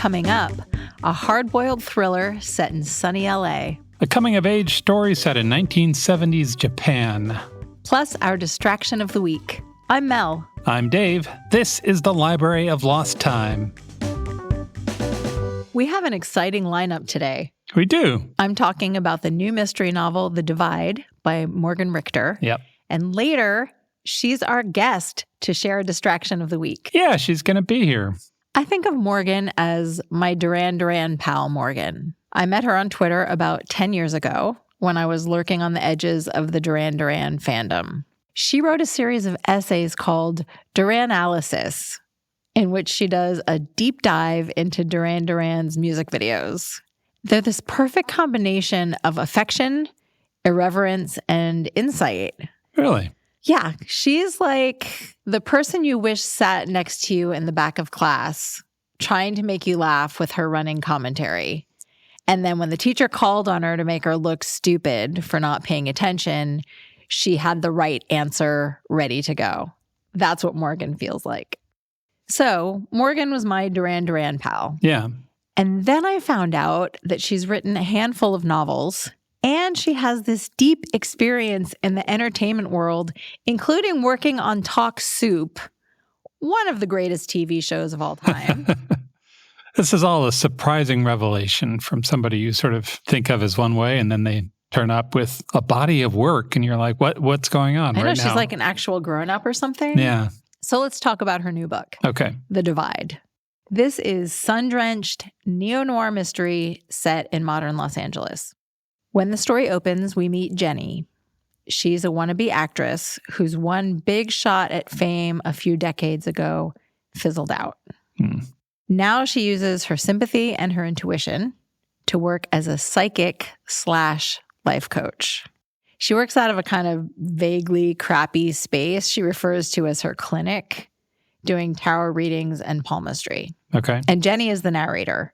Coming up, a hard-boiled thriller set in sunny LA. A coming-of-age story set in 1970s Japan. Plus, our distraction of the week. I'm Mel. I'm Dave. This is the Library of Lost Time. We have an exciting lineup today. We do. I'm talking about the new mystery novel, The Divide, by Morgan Richter. Yep. And later, she's our guest to share a distraction of the week. Yeah, she's going to be here. I think of Morgan as my Duran Duran pal, Morgan. I met her on Twitter about 10 years ago when I was lurking on the edges of the Duran Duran fandom. She wrote a series of essays called Duranalysis, in which she does a deep dive into Duran Duran's music videos. They're this perfect combination of affection, irreverence, and insight. Really? Yeah, she's like the person you wish sat next to you in the back of class, trying to make you laugh with her running commentary. And then when the teacher called on her to make her look stupid for not paying attention, she had the right answer ready to go. That's what Morgan feels like. So Morgan was my Duran Duran pal. Yeah. And then I found out that she's written a handful of novels, and she has this deep experience in the entertainment world, including working on Talk Soup, one of the greatest TV shows of all time. This is all a surprising revelation from somebody you sort of think of as one way, and then they turn up with a body of work, and you're like, what's going on right now? I know, she's like an actual grown-up or something. Yeah. So let's talk about her new book, Okay. The Divide. This is sun-drenched neo-noir mystery set in modern Los Angeles. When the story opens, we meet Jenny. She's a wannabe actress whose one big shot at fame a few decades ago fizzled out. Now she uses her sympathy and her intuition to work as a psychic/life coach. She works out of a kind of vaguely crappy space she refers to as her clinic, doing tarot readings and palmistry. Okay. And Jenny is the narrator.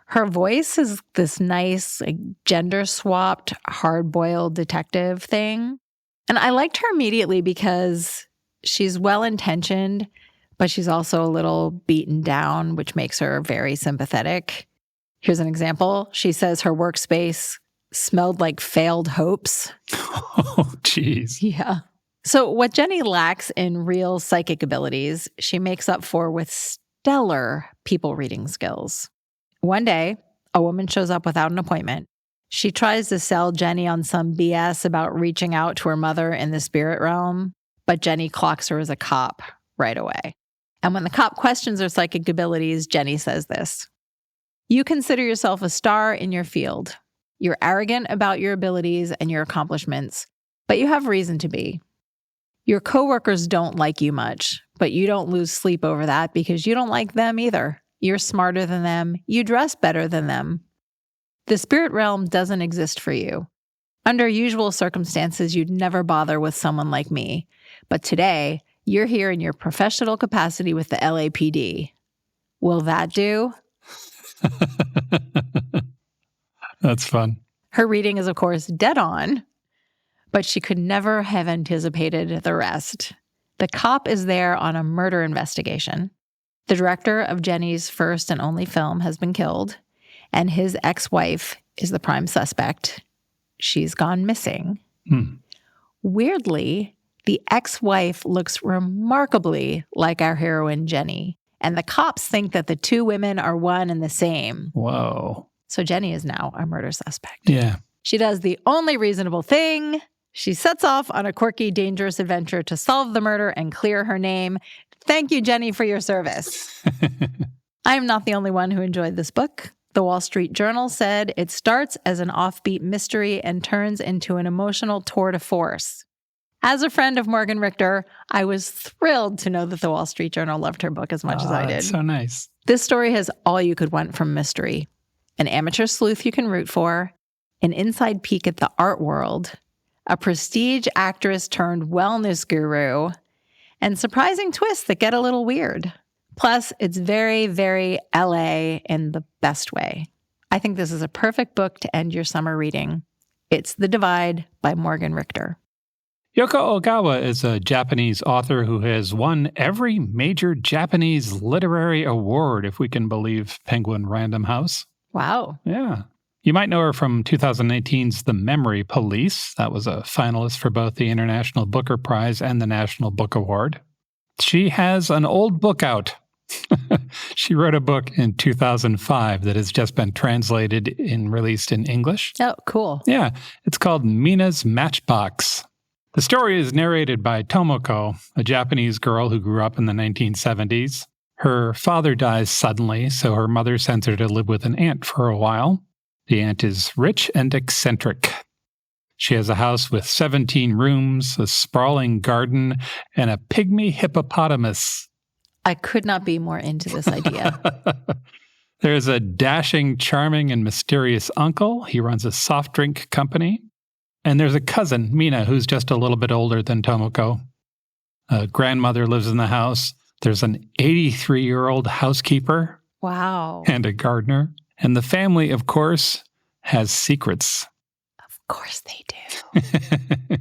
Her voice is this nice, like, gender-swapped, hard-boiled detective thing. And I liked her immediately because she's well-intentioned, but she's also a little beaten down, which makes her very sympathetic. Here's an example. She says her workspace smelled like failed hopes. Oh, geez. Yeah. So what Jenny lacks in real psychic abilities, she makes up for with stellar people reading skills. One day, a woman shows up without an appointment. She tries to sell Jenny on some BS about reaching out to her mother in the spirit realm, but Jenny clocks her as a cop right away. And when the cop questions her psychic abilities, Jenny says this: "You consider yourself a star in your field. You're arrogant about your abilities and your accomplishments, but you have reason to be. Your coworkers don't like you much, but you don't lose sleep over that because you don't like them either. You're smarter than them. You dress better than them. The spirit realm doesn't exist for you. Under usual circumstances, you'd never bother with someone like me. But today, you're here in your professional capacity with the LAPD. Will that do?" That's fun. Her reading is, of course, dead on, but she could never have anticipated the rest. The cop is there on a murder investigation. The director of Jenny's first and only film has been killed, and his ex-wife is the prime suspect. She's gone missing. Weirdly, the ex-wife looks remarkably like our heroine, Jenny, and the cops think that the two women are one and the same. Whoa. So Jenny is now a murder suspect. Yeah. She does the only reasonable thing. She sets off on a quirky, dangerous adventure to solve the murder and clear her name. Thank you, Jenny, for your service. I am not the only one who enjoyed this book. The Wall Street Journal said it starts as an offbeat mystery and turns into an emotional tour de force. As a friend of Morgan Richter, I was thrilled to know that the Wall Street Journal loved her book as much as I did. That's so nice. This story has all you could want from mystery. An amateur sleuth you can root for, an inside peek at the art world, a prestige actress turned wellness guru, and surprising twists that get a little weird. Plus, it's very, very LA in the best way. I think this is a perfect book to end your summer reading. It's The Divide by Morgan Richter. Yoko Ogawa is a Japanese author who has won every major Japanese literary award, if we can believe Penguin Random House. Wow. Yeah. You might know her from 2018's The Memory Police. That was a finalist for both the International Booker Prize and the National Book Award. She has an old book out. She wrote a book in 2005 that has just been translated and released in English. Oh, cool. Yeah. It's called Mina's Matchbox. The story is narrated by Tomoko, a Japanese girl who grew up in the 1970s. Her father dies suddenly, so her mother sends her to live with an aunt for a while. The aunt is rich and eccentric. She has a house with 17 rooms, a sprawling garden, and a pygmy hippopotamus. I could not be more into this idea. There's a dashing, charming, and mysterious uncle. He runs a soft drink company. And there's a cousin, Mina, who's just a little bit older than Tomoko. A grandmother lives in the house. There's an 83-year-old housekeeper. Wow. And a gardener. And the family, of course, has secrets. Of course they do.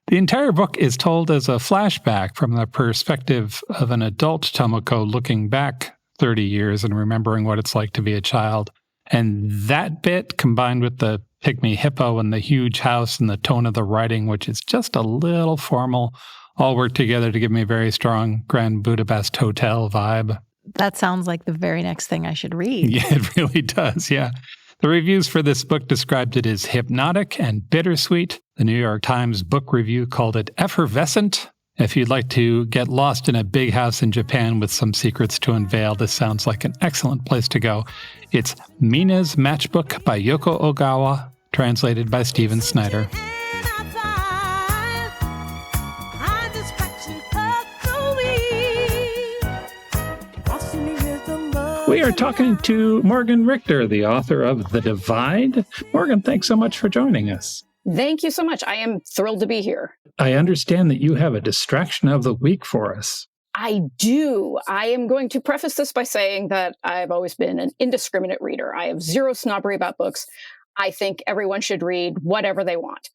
The entire book is told as a flashback from the perspective of an adult Tomoko looking back 30 years and remembering what it's like to be a child. And that bit, combined with the pygmy hippo and the huge house and the tone of the writing, which is just a little formal, all work together to give me a very strong Grand Budapest Hotel vibe. That sounds like the very next thing I should read. Yeah, it really does, yeah. The reviews for this book described it as hypnotic and bittersweet. The New York Times Book Review called it effervescent. If you'd like to get lost in a big house in Japan with some secrets to unveil, this sounds like an excellent place to go. It's Mina's Matchbook by Yoko Ogawa, translated by Stephen Snyder. We are talking to Morgan Richter, the author of The Divide. Morgan, thanks so much for joining us. Thank you so much. I am thrilled to be here. I understand that you have a distraction of the week for us. I do. I am going to preface this by saying that I've always been an indiscriminate reader. I have zero snobbery about books. I think everyone should read whatever they want.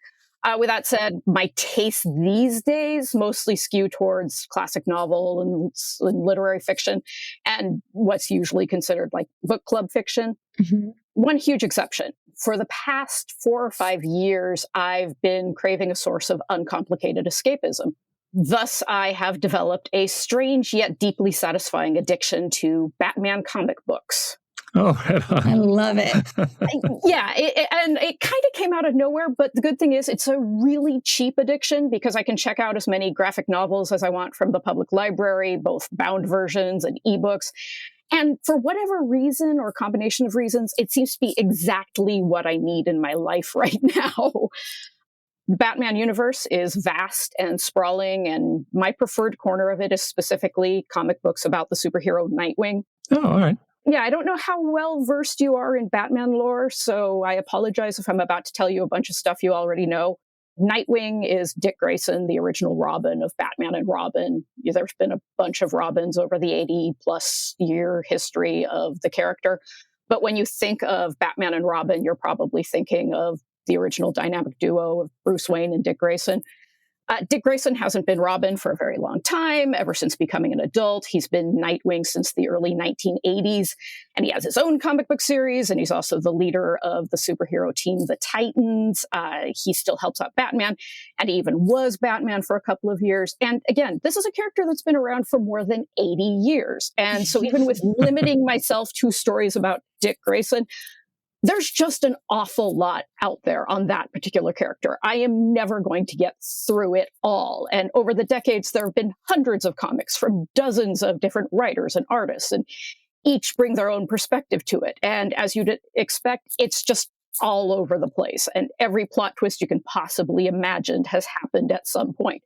With that said, my tastes these days mostly skew towards classic novel and literary fiction and what's usually considered like book club fiction. Mm-hmm. One huge exception. For the past 4 or 5 years, I've been craving a source of uncomplicated escapism. Thus, I have developed a strange yet deeply satisfying addiction to Batman comic books. Oh, right on. I love it. Yeah, and it kind of came out of nowhere, but the good thing is it's a really cheap addiction because I can check out as many graphic novels as I want from the public library, both bound versions and ebooks. And for whatever reason or combination of reasons, it seems to be exactly what I need in my life right now. The Batman universe is vast and sprawling, and my preferred corner of it is specifically comic books about the superhero Nightwing. Oh, all right. Yeah, I don't know how well versed you are in Batman lore, so I apologize if I'm about to tell you a bunch of stuff you already know. Nightwing is Dick Grayson, the original Robin of Batman and Robin. There's been a bunch of Robins over the 80-plus year history of the character. But when you think of Batman and Robin, you're probably thinking of the original dynamic duo of Bruce Wayne and Dick Grayson. Dick Grayson hasn't been Robin for a very long time, ever since becoming an adult. He's been Nightwing since the early 1980s, and he has his own comic book series, and he's also the leader of the superhero team, the Titans. He still helps out Batman, and he even was Batman for a couple of years. And again, this is a character that's been around for more than 80 years. And so even with limiting myself to stories about Dick Grayson, there's just an awful lot out there on that particular character. I am never going to get through it all. And over the decades, there have been hundreds of comics from dozens of different writers and artists, and each bring their own perspective to it. And as you'd expect, it's just all over the place. And every plot twist you can possibly imagine has happened at some point.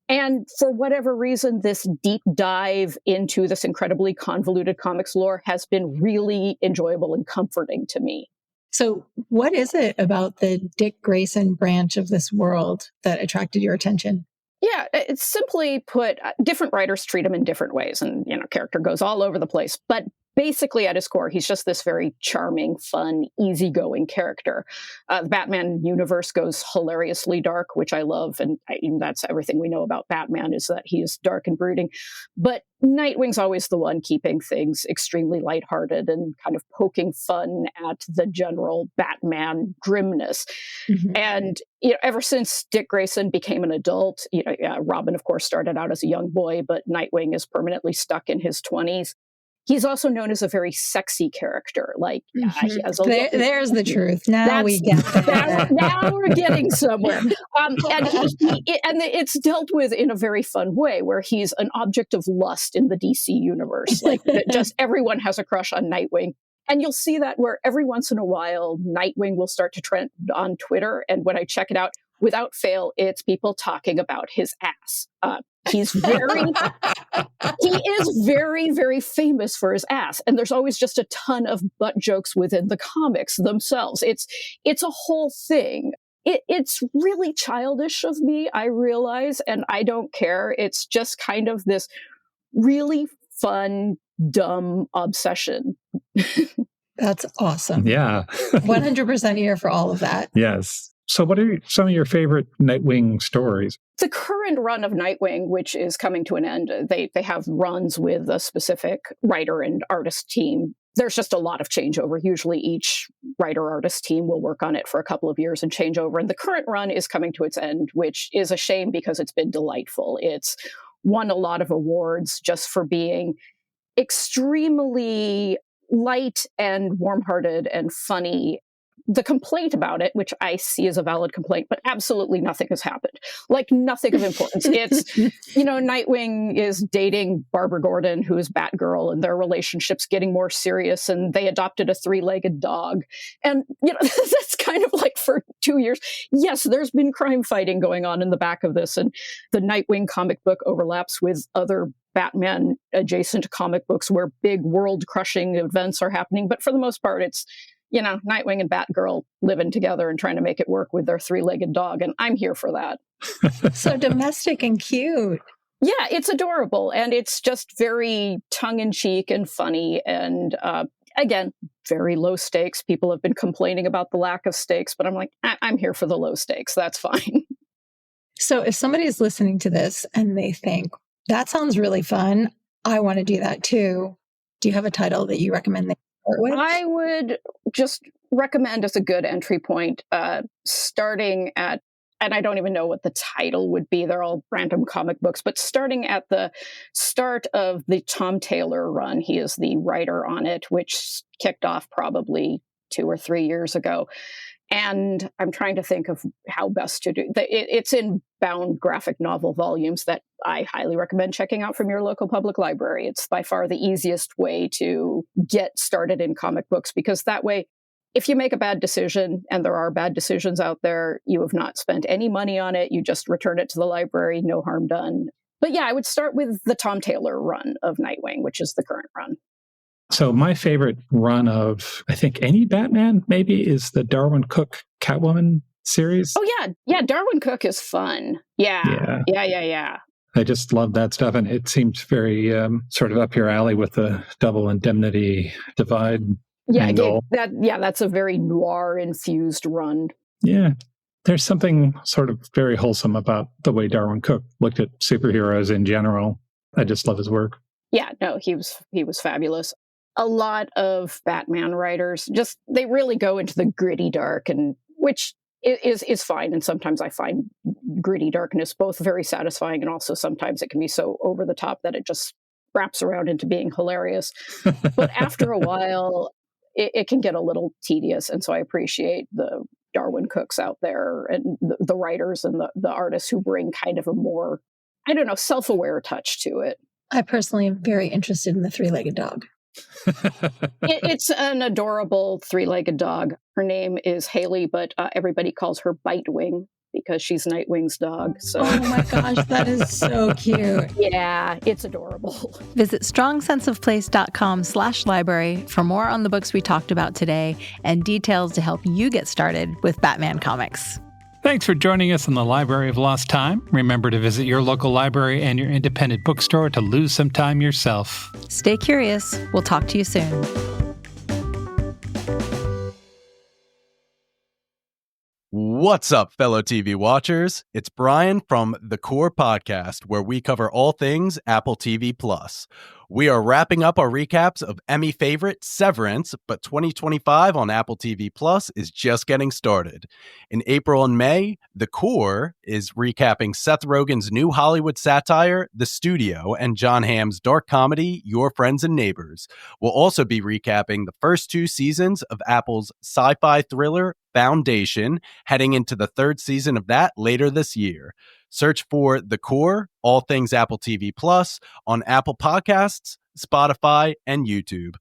And for whatever reason, this deep dive into this incredibly convoluted comics lore has been really enjoyable and comforting to me. So what is it about the Dick Grayson branch of this world that attracted your attention? Yeah, it's simply put, different writers treat him in different ways. And, character goes all over the place. But basically at his core, he's just this very charming, fun, easygoing character. The Batman universe goes hilariously dark, which I love. And that's everything we know about Batman, is that he is dark and brooding. But Nightwing's always the one keeping things extremely lighthearted and kind of poking fun at the general Batman grimness. And ever since Dick Grayson became an adult, Robin, of course, started out as a young boy, but Nightwing is permanently stuck in his 20s. He's also known as a very sexy character. Like, he has there's the truth. Now we get there. Now we're getting somewhere. And it's dealt with in a very fun way, where he's an object of lust in the DC universe. Like, just everyone has a crush on Nightwing. And you'll see that where every once in a while, Nightwing will start to trend on Twitter. And when I check it out, without fail, it's people talking about his ass. He is very, very famous for his ass. And there's always just a ton of butt jokes within the comics themselves. It's a whole thing. It's really childish of me, I realize, and I don't care. It's just kind of this really fun, dumb obsession. That's awesome. Yeah. 100% here for all of that. Yes. So what are some of your favorite Nightwing stories? The current run of Nightwing, which is coming to an end, they have runs with a specific writer and artist team. There's just a lot of changeover. Usually each writer-artist team will work on it for a couple of years and change over. And the current run is coming to its end, which is a shame because it's been delightful. It's won a lot of awards just for being extremely light and warm-hearted and funny. The complaint about it, which I see as a valid complaint, but absolutely nothing has happened. Like, nothing of importance. It's, Nightwing is dating Barbara Gordon, who is Batgirl, and their relationship's getting more serious, and they adopted a 3-legged dog. And, that's kind of like for 2 years. Yes, there's been crime fighting going on in the back of this, and the Nightwing comic book overlaps with other Batman adjacent comic books where big world crushing events are happening. But for the most part, it's, Nightwing and Batgirl living together and trying to make it work with their 3-legged dog. And I'm here for that. So domestic and cute. Yeah, it's adorable. And it's just very tongue-in-cheek and funny. And again, very low stakes. People have been complaining about the lack of stakes, but I'm like, I'm here for the low stakes. That's fine. So if somebody is listening to this and they think, that sounds really fun, I want to do that too, do you have a title that you recommend they start with? I would just recommend as a good entry point, starting at, and I don't even know what the title would be, they're all random comic books, but starting at the start of the Tom Taylor run. He is the writer on it, which kicked off probably 2 or 3 years ago. And I'm trying to think of how best to do it's in bound graphic novel volumes that I highly recommend checking out from your local public library. It's by far the easiest way to get started in comic books, because that way, if you make a bad decision, and there are bad decisions out there, you have not spent any money on it. You just return it to the library, no harm done. But yeah, I would start with the Tom Taylor run of Nightwing, which is the current run. So my favorite run of, I think, any Batman maybe is the Darwin Cook Catwoman series. Oh, yeah. Darwin Cook is fun. Yeah. I just love that stuff. And it seems very sort of up your alley with the double indemnity divide angle. That's a very noir-infused run. Yeah. There's something sort of very wholesome about the way Darwin Cook looked at superheroes in general. I just love his work. Yeah, no, he was fabulous. A lot of Batman writers they really go into the gritty dark, and which is fine. And sometimes I find gritty darkness both very satisfying, and also sometimes it can be so over the top that it just wraps around into being hilarious. But after a while, it can get a little tedious. And so I appreciate the Darwin Cooks out there and the writers and the artists who bring kind of a more, self-aware touch to it. I personally am very interested in the 3-legged dog. It's an adorable 3-legged dog. Her name is Haley, but everybody calls her Bitewing because she's Nightwing's dog. So. Oh my gosh, that is so cute. Yeah, it's adorable. Visit strongsenseofplace.com/library for more on the books we talked about today and details to help you get started with Batman comics. Thanks for joining us in the Library of Lost Time. Remember to visit your local library and your independent bookstore to lose some time yourself. Stay curious. We'll talk to you soon. What's up, fellow TV watchers? It's Brian from The Core Podcast, where we cover all things Apple TV+. We are wrapping up our recaps of Emmy favorite Severance, but 2025 on Apple TV Plus is just getting started. In April and May, The Core is recapping Seth Rogen's new Hollywood satire, The Studio, and Jon Hamm's dark comedy, Your Friends and Neighbors. We'll also be recapping the first 2 seasons of Apple's sci-fi thriller, Foundation, heading into the 3rd season of that later this year. Search for The Core, all things Apple TV Plus, on Apple Podcasts, Spotify, and YouTube.